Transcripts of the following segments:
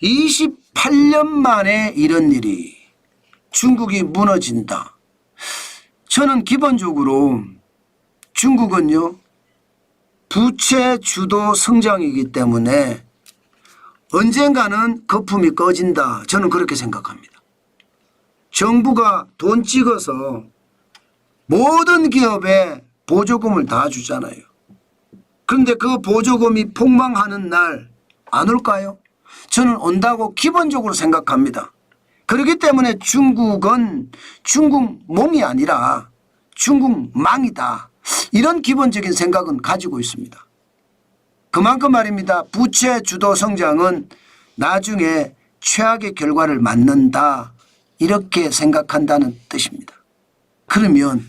28년 만에 이런 일이 중국이 무너진다. 저는 기본적으로 중국은요 부채 주도 성장이기 때문에 언젠가는 거품이 꺼진다. 저는 그렇게 생각합니다. 정부가 돈 찍어서 모든 기업에 보조금을 다 주잖아요. 그런데 그 보조금이 폭망하는 날 안 올까요? 저는 온다고 기본적으로 생각합니다. 그렇기 때문에 중국은 중국몽이 아니라 중국망이다. 이런 기본적인 생각은 가지고 있습니다. 그만큼 말입니다. 부채 주도 성장은 나중에 최악의 결과를 맞는다. 이렇게 생각한다는 뜻입니다. 그러면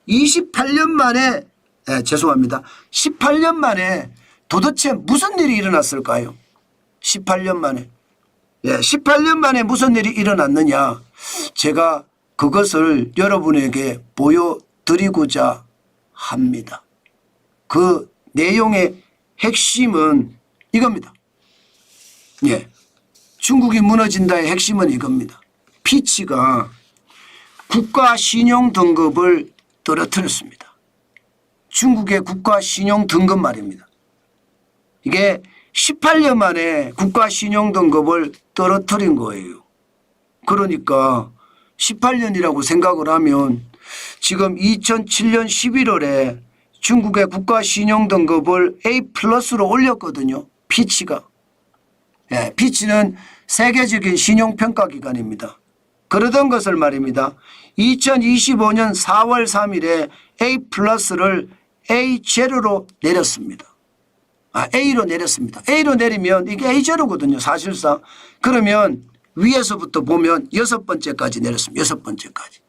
28년 만에 죄송합니다. 18년 만에 도대체 무슨 일이 일어났을까요? 18년 만에. 18년 만에 무슨 일이 일어났느냐. 제가 그것을 여러분에게 보여드리고자 합니다. 그 내용의 핵심은 이겁니다. 중국이 무너진다의 핵심은 이겁니다. 피치가 국가 신용 등급을 떨어뜨렸습니다. 중국의 국가 신용 등급 말입니다. 이게 18년 만에 국가 신용 등급을 떨어뜨린 거예요. 그러니까 18년이라고 생각을 하면 지금 2007년 11월에 중국의 국가 신용 등급을 A+로 올렸거든요. 피치가. 피치는 세계적인 신용평가기관입니다. 그러던 것을 말입니다. 2025년 4월 3일에 A+를 A0로 내렸습니다. A로 내렸습니다. A로 내리면 이게 A0거든요. 사실상. 그러면 위에서부터 보면 6번째까지 내렸습니다. 6번째까지.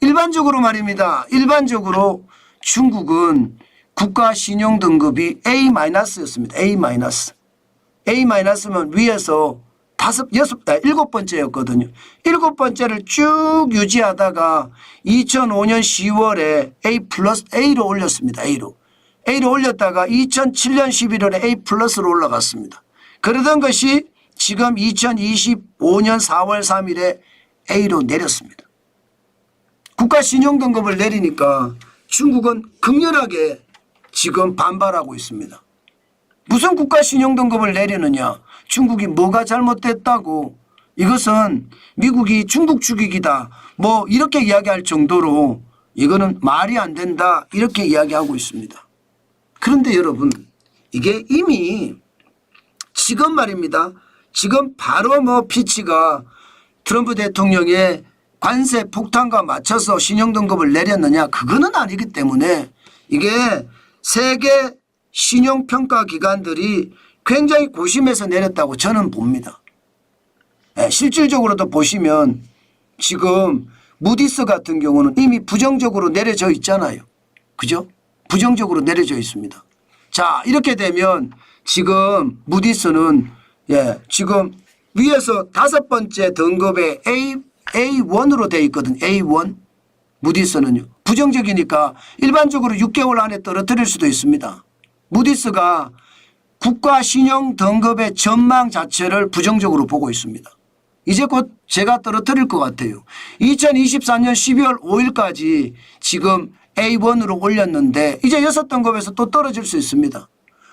일반적으로 말입니다. 일반적으로 중국은 국가 신용 등급이 A-였습니다. A-. A-면 위에서 7번째였거든요. 7번째를 쭉 유지하다가 2005년 10월에 A+A로 올렸습니다. A로 올렸다가 2007년 11월에 A+로 올라갔습니다. 그러던 것이 지금 2025년 4월 3일에 A로 내렸습니다. 국가 신용 등급을 내리니까 중국은 극렬하게 지금 반발하고 있습니다. 무슨 국가 신용 등급을 내리느냐. 중국이 뭐가 잘못됐다고. 이것은 미국이 중국 죽이기다. 뭐 이렇게 이야기할 정도로 이거는 말이 안 된다. 이렇게 이야기하고 있습니다. 그런데 여러분 이게 이미 지금 말입니다. 지금 바로 피치가 트럼프 대통령의 관세 폭탄과 맞춰서 신용등급을 내렸느냐. 그거는 아니기 때문에 이게 세계 신용평가기관들이 굉장히 고심해서 내렸다고 저는 봅니다. 실질적으로도 보시면 지금 무디스 같은 경우는 이미 부정적으로 내려져 있잖아요. 그죠? 부정적으로 내려져 있습니다. 자, 이렇게 되면 지금 무디스는 지금 위에서 5번째 등급의 A1으로 되어 있거든요. A1. 무디스는요. 부정적이니까 일반적으로 6개월 안에 떨어뜨릴 수도 있습니다. 무디스가 국가 신용 등급의 전망 자체를 부정적으로 보고 있습니다. 이제 곧 제가 떨어뜨릴 것 같아요. 2024년 12월 5일까지 지금 A1으로 올렸는데 이제 6등급에서 또 떨어질 수 있습니다.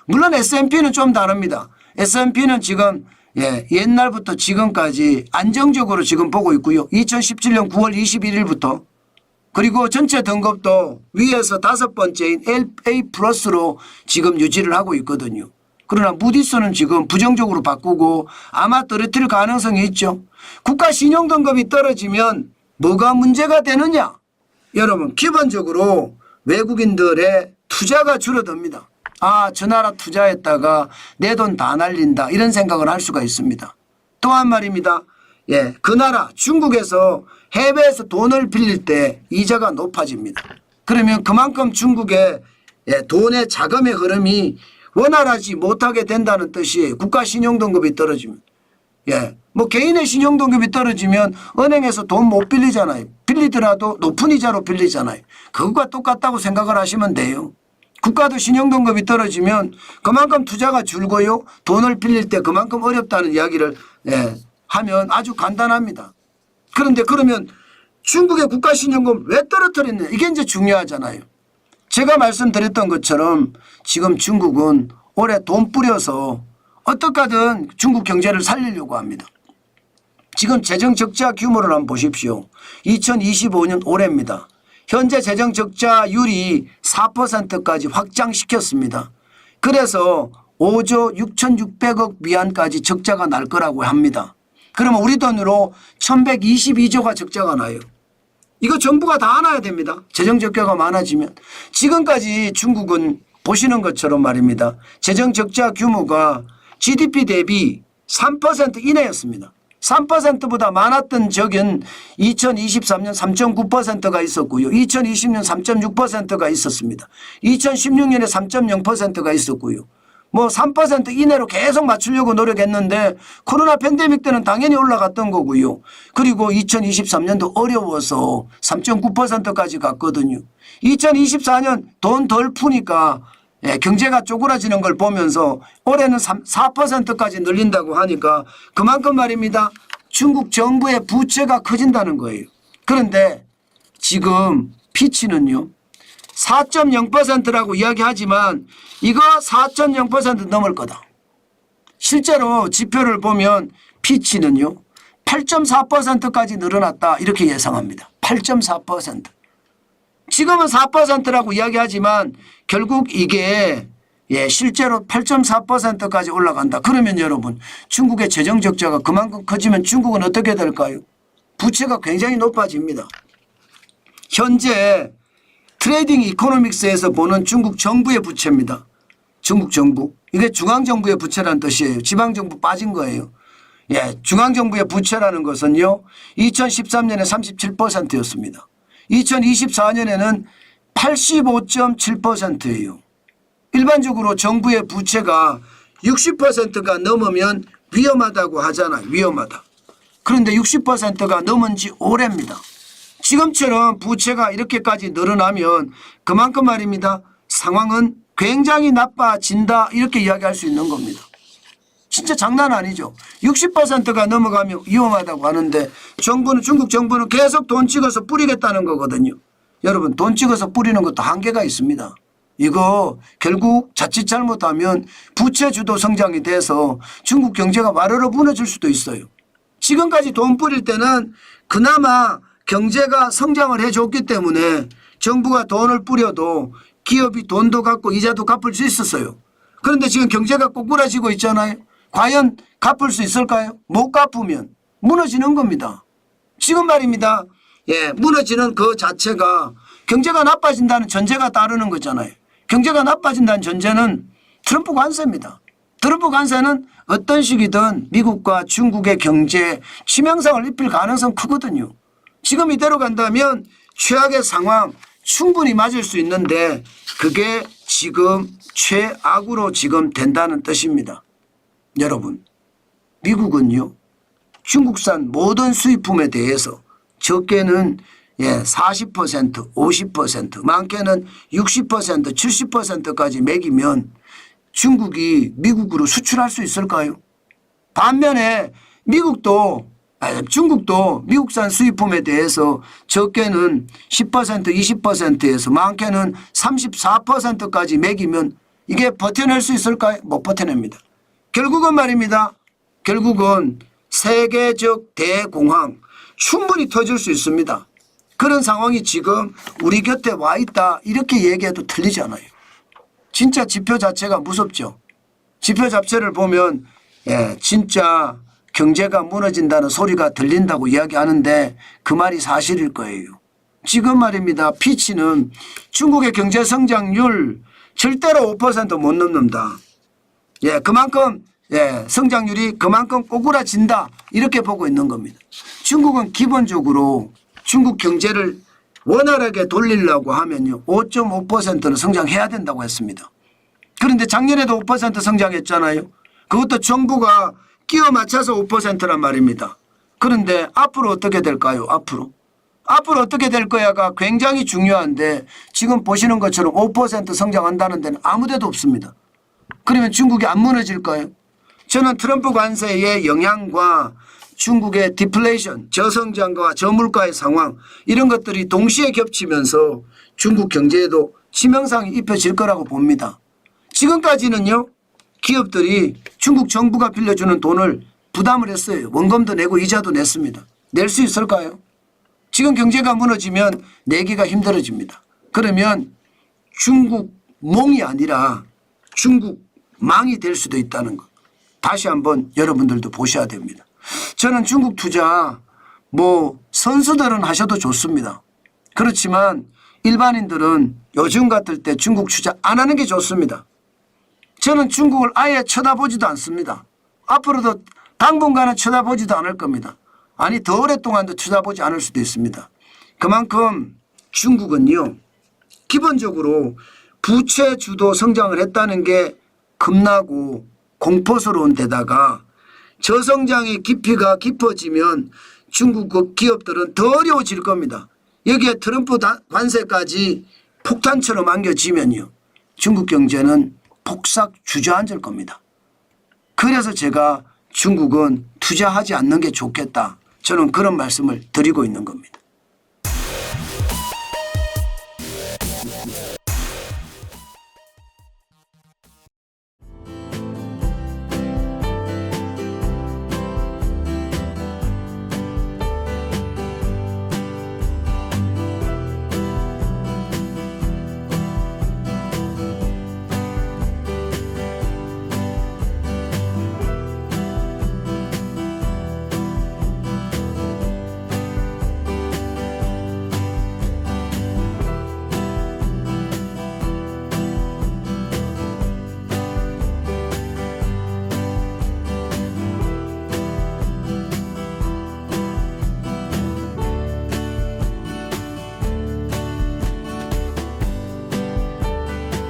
물론 S&P는 좀 다릅니다. S&P는 지금 옛날부터 지금까지 안정적으로 지금 보고 있고요. 2017년 9월 21일부터 그리고 전체 등급도 위에서 5번째인 A+로 지금 유지를 하고 있거든요. 그러나 무디스는 지금 부정적으로 바꾸고 아마 떨어뜨릴 가능성이 있죠. 국가 신용 등급이 떨어지면 뭐가 문제가 되느냐. 여러분 기본적으로 외국인들의 투자가 줄어듭니다. 저 나라 투자했다가 내 돈 다 날린다 이런 생각을 할 수가 있습니다. 또한 말입니다. 그 나라 중국에서 해외에서 돈을 빌릴 때 이자가 높아집니다. 그러면 그만큼 중국의 돈의 자금의 흐름이 원활하지 못하게 된다는 뜻이에요. 국가 신용등급이 떨어지면. 개인의 신용등급이 떨어지면 은행에서 돈 못 빌리잖아요. 빌리더라도 높은 이자로 빌리잖아요. 그것과 똑같다고 생각을 하시면 돼요. 국가도 신용등급이 떨어지면 그만큼 투자가 줄고요. 돈을 빌릴 때 그만큼 어렵다는 이야기를 하면 아주 간단합니다. 그런데 그러면 중국의 국가신용금 왜 떨어뜨렸냐, 이게 이제 중요하잖아요. 제가 말씀드렸던 것처럼 지금 중국은 올해 돈 뿌려서 어떻게 하든 중국 경제를 살리려고 합니다. 지금 재정적자 규모를 한번 보십시오. 2025년 올해입니다. 현재 재정적자율이 4%까지 확장시켰습니다. 그래서 5조 6,600억 위안까지 적자가 날 거라고 합니다. 그러면 우리 돈으로 1,122조가 적자가 나요. 이거 정부가 다 안아야 됩니다. 재정적자가 많아지면. 지금까지 중국은 보시는 것처럼 말입니다. 재정적자 규모가 GDP 대비 3% 이내였습니다. 3%보다 많았던 적은 2023년 3.9%가 있었고요. 2020년 3.6%가 있었습니다. 2016년에 3.0%가 있었고요. 뭐 3% 이내로 계속 맞추려고 노력했는데 코로나 팬데믹 때는 당연히 올라갔던 거고요. 그리고 2023년도 어려워서 3.9%까지 갔거든요. 2024년 돈 덜 푸니까 경제가 쪼그라지는 걸 보면서 올해는 4%까지 늘린다고 하니까 그만큼 말입니다. 중국 정부의 부채가 커진다는 거예요. 그런데 지금 피치는요. 4.0%라고 이야기하지만 이거 4.0% 넘을 거다. 실제로 지표를 보면 피치는요. 8.4%까지 늘어났다 이렇게 예상합니다. 8.4%. 지금은 4%라고 이야기하지만 결국 이게 실제로 8.4%까지 올라간다. 그러면 여러분 중국의 재정 적자가 그만큼 커지면 중국은 어떻게 될까요? 부채가 굉장히 높아집니다. 현재 트레이딩 이코노믹스에서 보는 중국 정부의 부채입니다. 중국 정부. 이게 중앙정부의 부채라는 뜻이에요. 지방정부 빠진 거예요. 중앙정부의 부채라는 것은요. 2013년에 37%였습니다. 2024년에는 85.7%예요. 일반적으로 정부의 부채가 60%가 넘으면 위험하다고 하잖아요. 위험하다. 그런데 60%가 넘은 지 오래입니다. 지금처럼 부채가 이렇게까지 늘어나면 그만큼 말입니다. 상황은 굉장히 나빠진다 이렇게 이야기할 수 있는 겁니다. 진짜 장난 아니죠. 60%가 넘어가면 위험하다고 하는데 중국 정부는 계속 돈 찍어서 뿌리겠다는 거거든요. 여러분 돈 찍어서 뿌리는 것도 한계가 있습니다. 이거 결국 자칫 잘못하면 부채 주도 성장이 돼서 중국 경제가 와르르 무너질 수도 있어요. 지금까지 돈 뿌릴 때는 그나마 경제가 성장을 해줬기 때문에 정부가 돈을 뿌려도 기업이 돈도 갚고 이자도 갚을 수 있었어요. 그런데 지금 경제가 꼬꾸라지고 있잖아요. 과연 갚을 수 있을까요? 못 갚으면 무너지는 겁니다. 지금 말입니다. 무너지는 그 자체가 경제가 나빠진다는 전제가 따르는 거잖아요. 경제가 나빠진다는 전제는 트럼프 관세입니다. 트럼프 관세는 어떤 식이든 미국과 중국의 경제에 치명상을 입힐 가능성 크거든요. 지금 이대로 간다면 최악의 상황 충분히 맞을 수 있는데 그게 지금 최악으로 지금 된다는 뜻입니다. 여러분 미국은요 중국산 모든 수입품에 대해서 적게는 40%, 50%, 많게는 60%, 70%까지 매기면 중국이 미국으로 수출할 수 있을까요? 반면에 중국도 미국산 수입품에 대해서 적게는 10%, 20%에서 많게는 34%까지 매기면 이게 버텨낼 수 있을까요? 못 버텨냅니다. 결국은 말입니다. 결국은 세계적 대공황 충분히 터질 수 있습니다. 그런 상황이 지금 우리 곁에 와 있다 이렇게 얘기해도 틀리지 않아요. 진짜 지표 자체가 무섭죠. 지표 자체를 보면 진짜 경제가 무너진다는 소리가 들린다고 이야기하는데 그 말이 사실일 거예요. 지금 말입니다. 피치는 중국의 경제 성장률 절대로 5% 못 넘는다. 그만큼 성장률이 그만큼 꼬꾸라진다 이렇게 보고 있는 겁니다. 중국은 기본적으로 중국 경제를 원활하게 돌리려고 하면요 5.5%는 성장해야 된다고 했습니다. 그런데 작년에도 5% 성장했잖아요. 그것도 정부가 끼워 맞춰서 5%란 말입니다. 그런데 앞으로 어떻게 될까요? 앞으로 어떻게 될 거야가 굉장히 중요한데 지금 보시는 것처럼 5% 성장한다는 데는 아무 데도 없습니다. 그러면 중국이 안 무너질까요? 저는 트럼프 관세의 영향과 중국의 디플레이션, 저성장과 저물가의 상황 이런 것들이 동시에 겹치면서 중국 경제에도 치명상이 입혀질 거라고 봅니다. 지금까지는요. 기업들이 중국 정부가 빌려주는 돈을 부담을 했어요. 원금도 내고 이자도 냈습니다. 낼 수 있을까요? 지금 경제가 무너지면 내기가 힘들어집니다. 그러면 중국 몽이 아니라 중국 망이 될 수도 있다는 것. 다시 한번 여러분들도 보셔야 됩니다. 저는 중국 투자 선수들은 하셔도 좋습니다. 그렇지만 일반인들은 요즘 같을 때 중국 투자 안 하는 게 좋습니다. 저는 중국을 아예 쳐다보지도 않습니다. 앞으로도 당분간은 쳐다보지도 않을 겁니다. 아니 더 오랫동안도 쳐다보지 않을 수도 있습니다. 그만큼 중국은요. 기본적으로 부채 주도 성장을 했다는 게 겁나고 공포스러운 데다가 저성장의 깊이가 깊어지면 중국 기업들은 더 어려워질 겁니다. 여기에 트럼프 관세까지 폭탄처럼 안겨지면요. 중국 경제는 폭삭 주저앉을 겁니다. 그래서 제가 중국은 투자하지 않는 게 좋겠다. 저는 그런 말씀을 드리고 있는 겁니다.